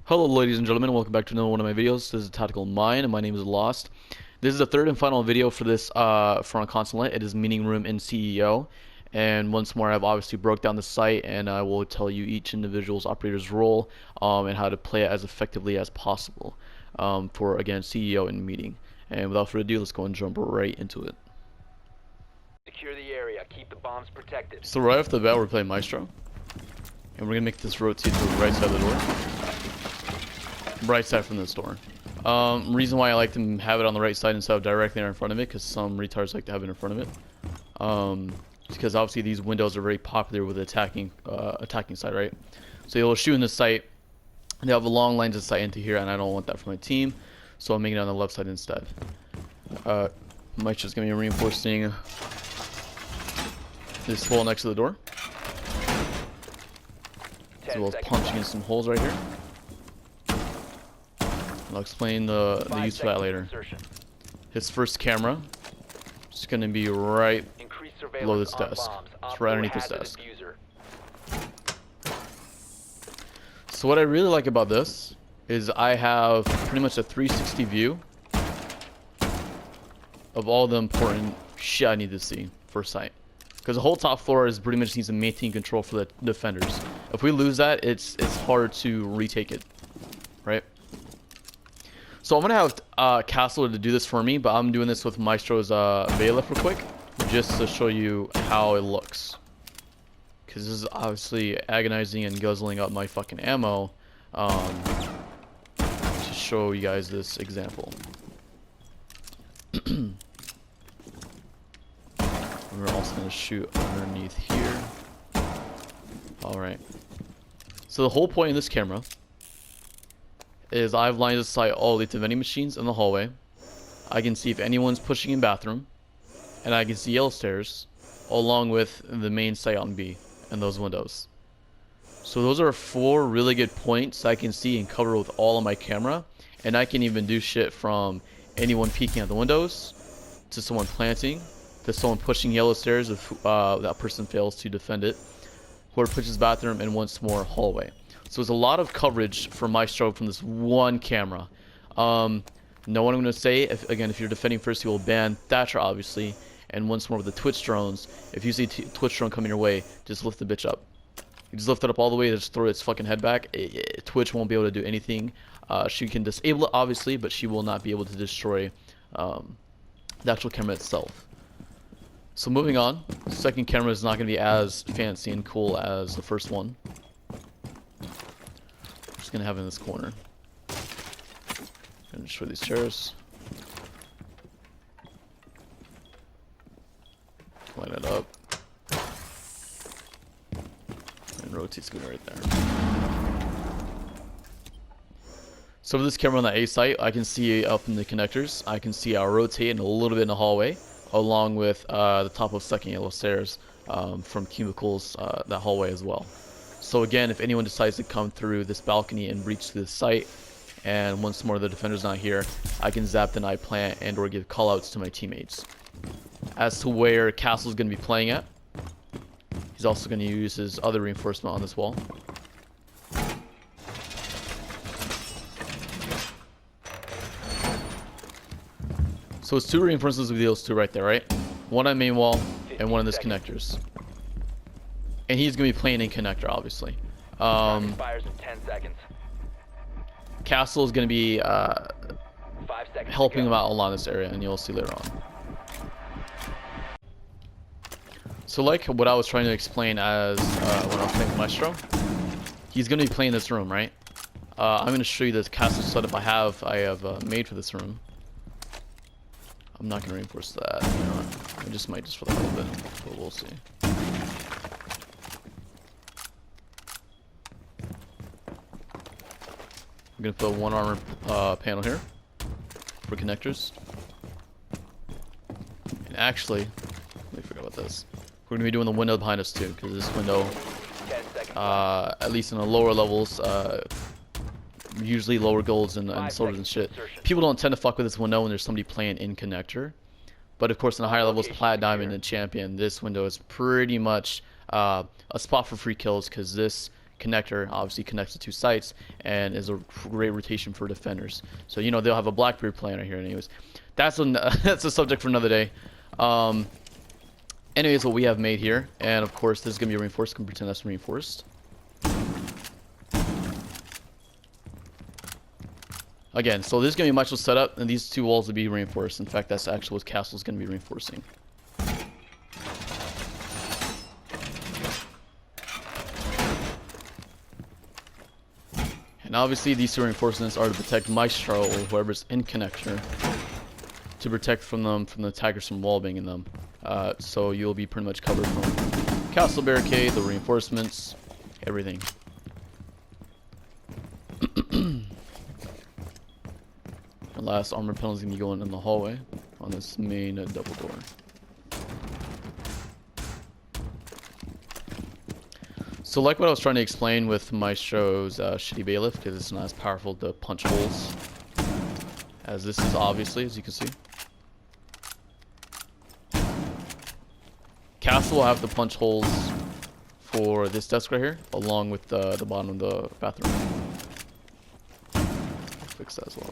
Hello ladies and gentlemen, welcome back to another one of my videos. This is Tactical Mind and my name is Lost. This is the third and final video for this for a Consulate. It is Meeting Room in CEO. And once more I've obviously broke down the site and I will tell you each individual's operator's role and how to play it as effectively as possible for again CEO and meeting. And without further ado, let's go and jump right into it. Secure the area. Keep the bombs protected. So right off the bat we're playing Maestro. And we're gonna make this rotate to the right side of the door. Right side from this door. Reason why I like to have it on the right side instead of directly in front of it, because some retards like to have it in front of it. Because obviously these windows are very popular with the attacking side, right? So you'll shoot in the sight. They have a long lines of sight into here, and I don't want that for my team, so I'm making it on the left side instead. Mike's just gonna be reinforcing this wall next to the door, as well as punching in some holes right here. I'll explain the use of that later. His first camera is going to be right below this desk. It's right underneath this desk. So what I really like about this is I have pretty much a 360 view of all the important shit I need to see for sight. Because the whole top floor is pretty much needs to maintain control for the defenders. If we lose that, it's hard to retake it, right? So I'm going to have Consulate to do this for me, but I'm doing this with Maestro's bailiff real quick, just to show you how it looks. Because this is obviously agonizing and guzzling up my fucking ammo to show you guys this example. We're also going to shoot underneath here. Alright. So the whole point of this camera is I've lined of sight all the way to vending machines in the hallway. I can see if anyone's pushing in bathroom, and I can see yellow stairs along with the main sight on B and those windows. So those are 4 really good points I can see and cover with all of my camera, and I can even do shit from anyone peeking at the windows to someone planting to someone pushing yellow stairs if that person fails to defend it, whoever pushes bathroom, and once more hallway. So there's a lot of coverage for Maestro from this one camera. Know what I'm going to say? If you're defending first, you will ban Thatcher, obviously. And once more with the Twitch drones, if you see Twitch drone coming your way, just lift the bitch up. You just lift it up all the way, just throw its fucking head back. Twitch won't be able to do anything. She can disable it, obviously, but she will not be able to destroy the actual camera itself. So moving on, the second camera is not going to be as fancy and cool as the first one. Just gonna have it in this corner. Gonna destroy these chairs. Line it up. And rotate scooter right there. So with this camera on the A site, I can see up in the connectors. I can see our rotate a little bit in the hallway, along with the top of second yellow stairs from Cubicles, that hallway as well. So again, if anyone decides to come through this balcony and breach this site, and once more the defender's not here, I can zap the night plant and or give callouts to my teammates. As to where Castle's going to be playing at, he's also going to use his other reinforcement on this wall. So it's 2 reinforcements with those 2 right there, right? One on main wall and one on this connectors. And he's going to be playing in connector, obviously. Expires in 10 seconds. Castle is going to be 5 seconds helping him out a lot in this area, and you'll see later on. So like what I was trying to explain as when I was playing Maestro, he's going to be playing this room, right? I'm going to show you the castle setup I have made for this room. I'm not going to reinforce that. You know what? I just might just for the hell of it, but we'll see. I'm going to put 1 armor panel here for connectors. And actually, let me forget about this. We're going to be doing the window behind us too, because this window, at least in the lower levels, usually lower golds and silvers and shit, people don't tend to fuck with this window when there's somebody playing in connector. But of course in the higher levels, Plat, Diamond, and Champion, this window is pretty much a spot for free kills, because this connector obviously connects the two sites and is a great rotation for defenders. So you know they'll have a Blackbeard plan right here. Anyways, that's that's a subject for another day. Anyways, what we have made here, and of course this is gonna be reinforced. Can pretend that's reinforced. Again, so this is gonna be Maestro setup, and these two walls will be reinforced. In fact, that's actually what Castle is gonna be reinforcing. And obviously these two reinforcements are to protect Maestro or whoever's in connector, to protect from the attackers from wall banging them. So you'll be pretty much covered from castle barricade, the reinforcements, everything. The last armor panel is gonna be going in the hallway on this main double door. So like what I was trying to explain with Maestro's shitty bailiff, because it's not as powerful to punch holes as this is, obviously, as you can see. Castle will have the punch holes for this desk right here, along with the bottom of the bathroom. I'll fix that as well.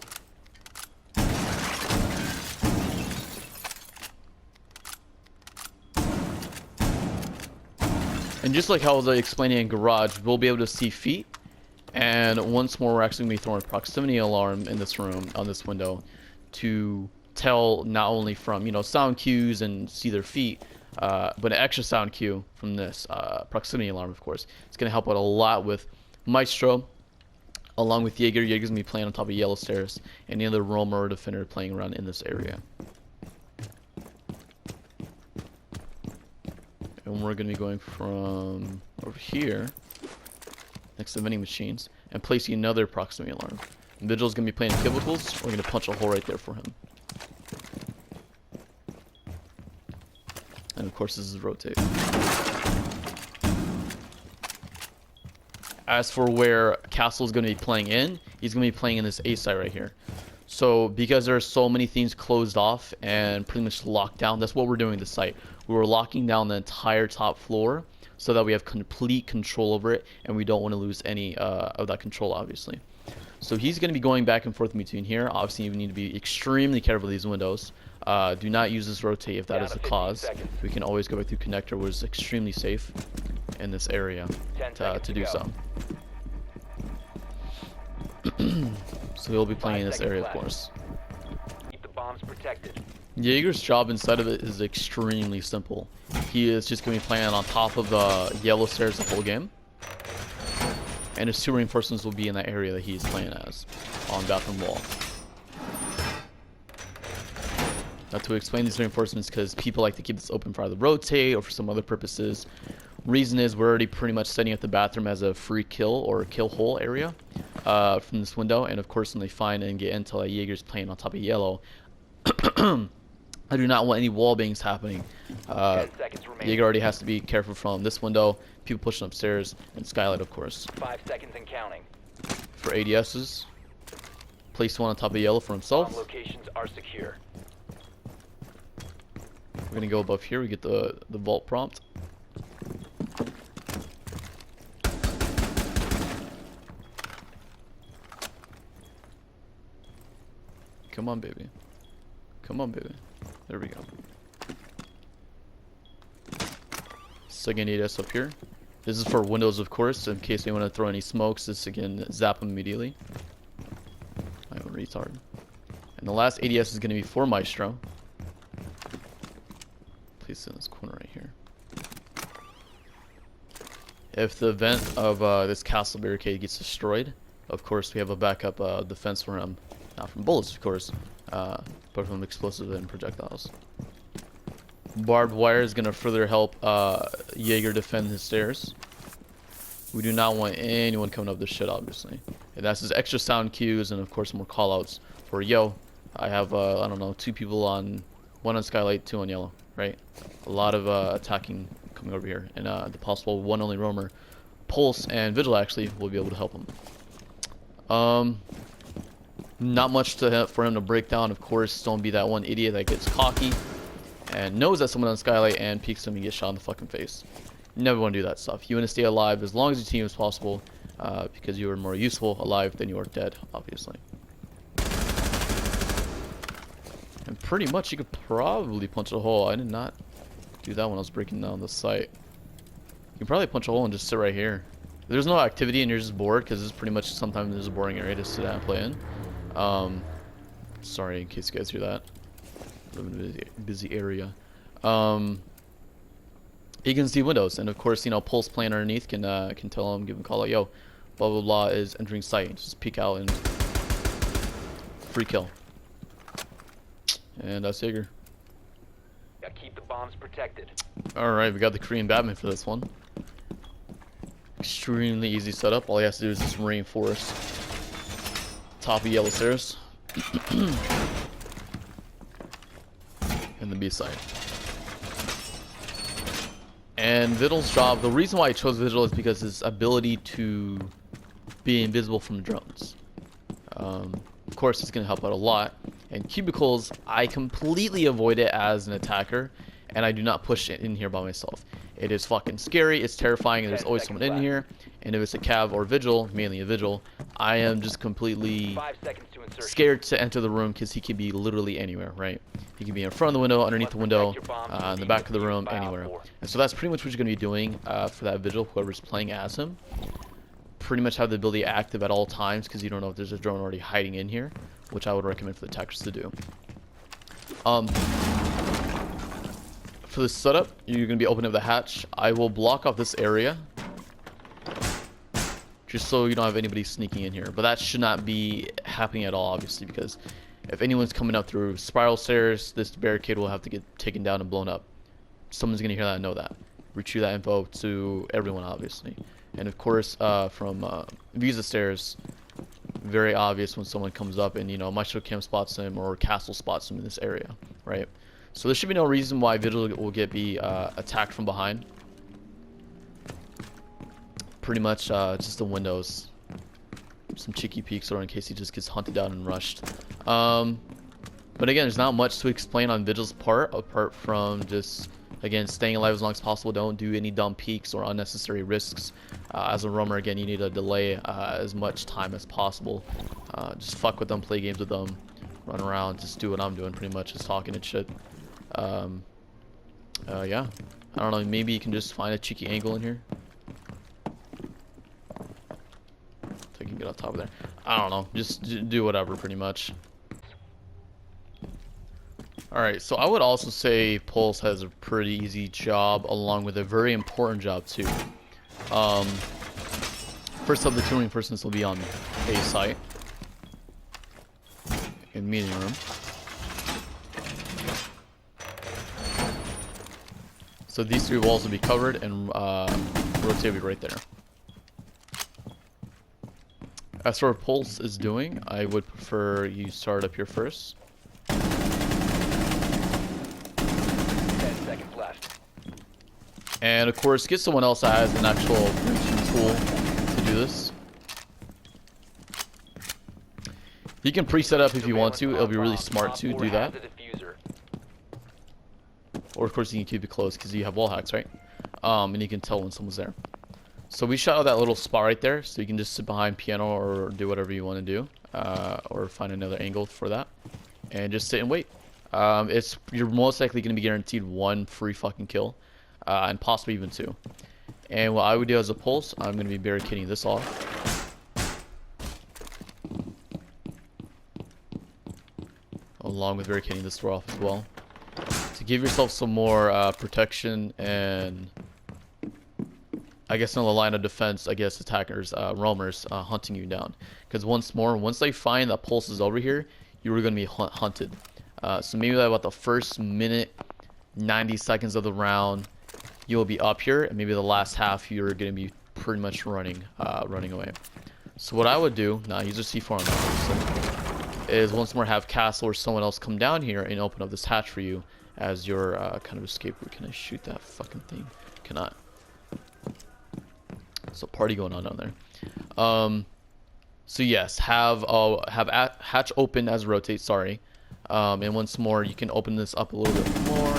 And just like how I was explaining in garage, we'll be able to see feet. And once more, we're actually going to be throwing a proximity alarm in this room, on this window, to tell not only from, you know, sound cues and see their feet, but an extra sound cue from this proximity alarm, of course. It's going to help out a lot with Maestro, along with Jager. Jager's going to be playing on top of yellow stairs, and the other roamer or defender playing around in this area. And we're going to be going from over here, next to vending machines, and placing another proximity alarm. Vigil's going to be playing Cubicles. We're going to punch a hole right there for him. And of course this is rotate. As for where Castle's going to be playing in, he's going to be playing in this A site right here. So because there are so many things closed off and pretty much locked down, that's what we're doing this site. We were locking down the entire top floor so that we have complete control over it, and we don't want to lose any of that control, obviously. So he's going to be going back and forth between here. Obviously, you need to be extremely careful with these windows. Do not use this rotate if that is the cause. We can always go back through connector, which is extremely safe in this area to do so. So he'll be playing in this area, of course. Keep the bombs protected. Jaeger's job inside of it is extremely simple. He is just going to be playing on top of the yellow stairs the whole game. And his two reinforcements will be in that area that he's playing as, on bathroom wall. Now to explain these reinforcements, because people like to keep this open for either rotate or for some other purposes. Reason is we're already pretty much setting up the bathroom as a free kill or kill hole area from this window. And of course when they find and get intel that Jaeger's playing on top of yellow, I do not want any wall bangs happening. Jaeger already has to be careful from this window, people pushing upstairs, and skylight, of course. 5 seconds and counting. For ADSs, place one on top of yellow for himself. Bomb locations are secure. We're gonna go above here. We get the vault prompt. Come on, baby. Come on, baby. There we go. Second ADS up here. This is for windows, of course, in case they want to throw any smokes. This again, zap them immediately. I'm a retard. And the last ADS is going to be for Maestro. Place it in this corner right here. If the vent of this castle barricade gets destroyed, of course we have a backup defense for him. Not from bullets, of course, but from explosives and projectiles. Barbed wire is going to further help Jaeger defend his stairs. We do not want anyone coming up this shit, obviously. And that's his extra sound cues, and of course more callouts for yo. I have I don't know, 2 people on, 1 on skylight, 2 on yellow, right? A lot of attacking coming over here, and the possible one only roamer, Pulse and Vigil actually will be able to help him. Not much for him to break down, of course. Don't be that one idiot that gets cocky and knows that someone on skylight and peeks him and gets shot in the fucking face. You never want to do that stuff. You want to stay alive as long as your team is possible, because you are more useful alive than you are dead, obviously. And pretty much you could probably punch a hole. I did not do that when I was breaking down the site. You can probably punch a hole and just sit right here. If there's no activity and you're just bored, because it's pretty much sometimes there's a boring area to sit down and play in. Sorry in case you guys hear that. Live in a busy area. You can see windows, and of course, you know, Pulse playing underneath can tell him, give him a call out, yo, blah blah blah is entering site. Just peek out and free kill. And that's Jager. Keep the bombs protected. Alright, we got the Korean Batman for this one. Extremely easy setup. All he has to do is just reinforce top of yellow stairs. And the B side. And Vigil's job, the reason why I chose Vigil is because his ability to be invisible from drones. Of course, it's going to help out a lot. And Cubicles, I completely avoid it as an attacker, and I do not push it in here by myself. It is fucking scary, it's terrifying, and there's always someone in here. And if it's a Cav or Vigil, mainly a Vigil, I am just completely scared to enter the room because he can be literally anywhere, right? He can be in front of the window, underneath the window, in the back of the room, anywhere. And so that's pretty much what you're going to be doing for that Vigil, whoever's playing as him. Pretty much have the ability active at all times because you don't know if there's a drone already hiding in here, which I would recommend for the attackers to do. For the setup, you're going to be opening up the hatch. I will block off this area just so you don't have anybody sneaking in here. But that should not be happening at all, obviously, because if anyone's coming up through spiral stairs, this barricade will have to get taken down and blown up. Someone's going to hear that and know that. Retrieve that info to everyone, obviously. And of course, from Visa stairs, very obvious when someone comes up and, you know, Maestro Cam spots him or Castle spots him in this area, right? So there should be no reason why Vigil will be attacked from behind. Pretty much just the windows. Some cheeky peeks, or in case he just gets hunted down and rushed. But again, there's not much to explain on Vigil's part, apart from just, again, staying alive as long as possible. Don't do any dumb peeks or unnecessary risks. As a roamer, again, you need to delay as much time as possible. Just fuck with them, play games with them, run around, just do what I'm doing pretty much, just talking and shit. Yeah. I don't know, maybe you can just find a cheeky angle in here. So I can get on top of there. I don't know, just do whatever pretty much. Alright, so I would also say Pulse has a pretty easy job, along with a very important job too. First up, the tuning persons will be on A site in meeting room. So these three walls will be covered, and rotate will be right there. As for what Pulse is doing, I would prefer you start up here first. 10 seconds left. And of course, get someone else that has an actual breaching tool to do this. You can pre-set up if you want to. It'll be really smart to do that. Or of course you can keep it closed because you have wall hacks, right? And you can tell when someone's there. So we shot out that little spot right there, so you can just sit behind piano or do whatever you want to do, or find another angle for that, and just sit and wait. You're most likely going to be guaranteed one free fucking kill, and possibly even two. And what I would do as a Pulse, I'm going to be barricading this off, along with barricading this door off as well, to give yourself some more protection and, I guess, in the line of defense, I guess, attackers, roamers, hunting you down. Because once they find that Pulse is over here, you are going to be hunted. So maybe about the first minute, 90 seconds of the round, you'll be up here, and maybe the last half you're going to be pretty much running away. So what I would do, now use a C4 on that person, is once more have Castle or someone else come down here and open up this hatch for you as your kind of escape route. Can I shoot that fucking thing? Cannot. So party going on down there. So yes, have hatch open as rotate. Sorry. And once more, you can open this up a little bit more.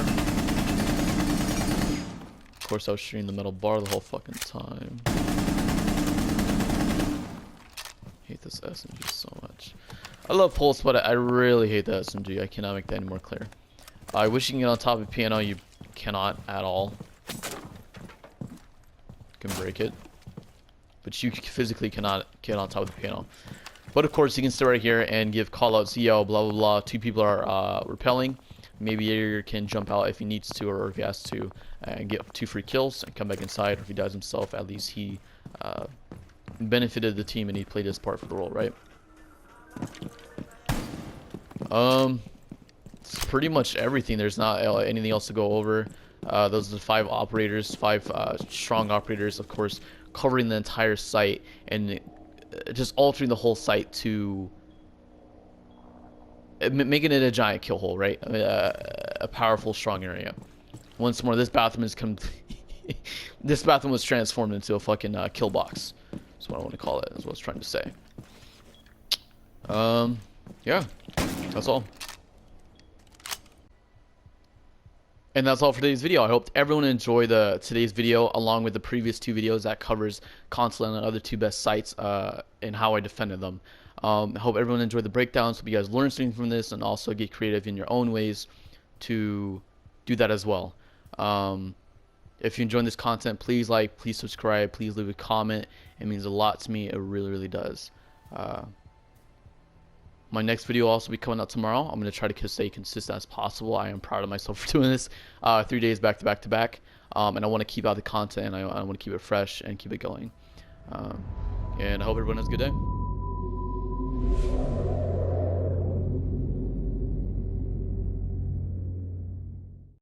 Of course, I was shooting the metal bar the whole fucking time. Hate this SMG so much. I love pulse, but I really hate the SMG. I cannot make that any more clear. I wish you can get on top of the piano. You cannot at all. You can break it, but you physically cannot get on top of the piano. But of course, you can sit right here and give callouts. Yo, blah blah blah. 2 people are repelling. Maybe Jager can jump out if he needs to, or if he has to, and get 2 free kills and come back inside. Or if he dies himself, at least he benefited the team and he played his part for the role, right? It's pretty much everything. There's not anything else to go over. Those are the 5 operators, 5 strong operators, of course, covering the entire site and just altering the whole site to making it a giant kill hole, right? A powerful, strong area. Once more, this bathroom is this bathroom was transformed into a fucking kill box. That's what I want to call it. That's what I was trying to say. Yeah, that's all. And that's all for today's video. I hope everyone enjoyed today's video, along with the previous 2 videos that covers Consulate and the other 2 best sites and how I defended them. I hope everyone enjoyed the breakdowns. Hope you guys learned something from this and also get creative in your own ways to do that as well. If you enjoyed this content, please like, please subscribe, please leave a comment. It means a lot to me. It really, really does. My next video will also be coming out tomorrow. I'm going to try to stay consistent as possible. I am proud of myself for doing this 3 days back to back to back. And I want to keep out the content, and I want to keep it fresh and keep it going. And I hope everyone has a good day.